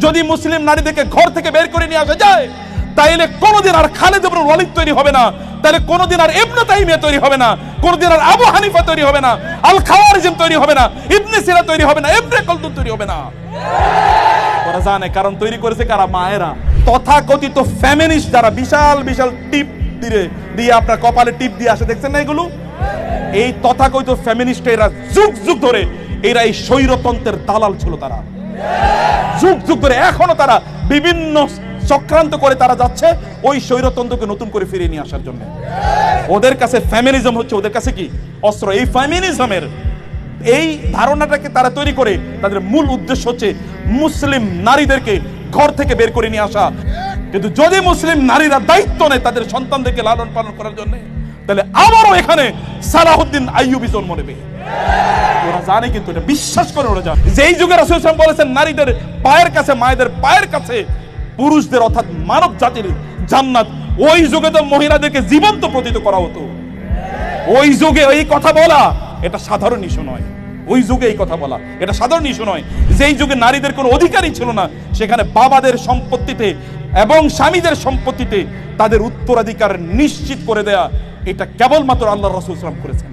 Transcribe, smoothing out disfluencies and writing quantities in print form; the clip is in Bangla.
যদি মুসলিম নারীদেরকে ঘর থেকে বের করে নিয়ে আসা যায়, তাইলে কোনদিন আর খালিদ ইবনে ওয়ালিদ তৈরি হবে না, তাহলে কোনদিন আর ইবনে তাইমিয়া তৈরি হবে না, কোনদিন আর আবু হানিফা তৈরি হবে না, আল খাওয়ারিজম তৈরি হবে না, ইবনে সিনা তৈরি হবে না, ইবনে খালদুন তৈরি হবে না। ওরা জানে, কারণ তৈরি করেছে কারা? মায়েরা। তথাকথিত ফেমিনিস্ট যারা বিশাল বিশাল টিপ দিয়ে আপনার কপালে টিপ দিয়ে আসে, দেখছেন না এগুলো? এই তথাকথিত ফেমিনিস্ট এরা যুগ যুগ ধরে এরা এই স্বৈরতন্ত্রের দালাল ছিল। তারা যুগ যুগ ধরে এখনো তারা বিভিন্ন চক্রান্ত করে তারা যাচ্ছে ওই স্বৈরতন্ত্রকে নতুন করে ফিরিয়ে নিয়ে আসার জন্য। ওদের কাছে ফেমিনিজম হচ্ছে ওদের কাছে কি? অস্ত্র। এই ফেমিনিজমের এই ধারণাটাকে তারা তৈরি করে তাদের মূল উদ্দেশ্য হচ্ছে মুসলিম নারীদেরকে ঘর থেকে বের করে নিয়ে আসা। কিন্তু যদি মুসলিম নারীরা দায়িত্ব নেয় তাদের সন্তানদেরকে লালন পালন করার জন্য, তাহলে আবারও এখানে সালাহুদ্দিন আইয়ুবী জন্ম নেবে। ওরা জানে, কিন্তু এটা বিশ্বাস করে ওরা জানে। যেই যুগে রাসূল সাল্লাল্লাহু আলাইহি ওয়াসাল্লাম বলেছেন নারীদের পায়ের কাছে, মায়েদের পায়ের কাছে পুরুষদের অর্থাৎ মানব জাতির জান্নাত, ওই যুগে তো মহিলাদেরকে জীবন্ত প্রতীত করা হতো। ওই যুগে এই কথা বলা এটা সাধারণ ইস্যু নয়। ওই যুগে এই কথা বলা এটা সাধারণ ইস্যু নয়। যেই যুগে নারীদের কোনো অধিকারই ছিল না, সেখানে বাবাদের সম্পত্তিতে এবং স্বামীদের সম্পত্তিতে তাদের উত্তরাধিকার নিশ্চিত করে দেয়া, এটা কেবলমাত্র আল্লাহর রাসূল সাল্লাল্লাহু আলাইহি ওয়াসাল্লাম করেছেন।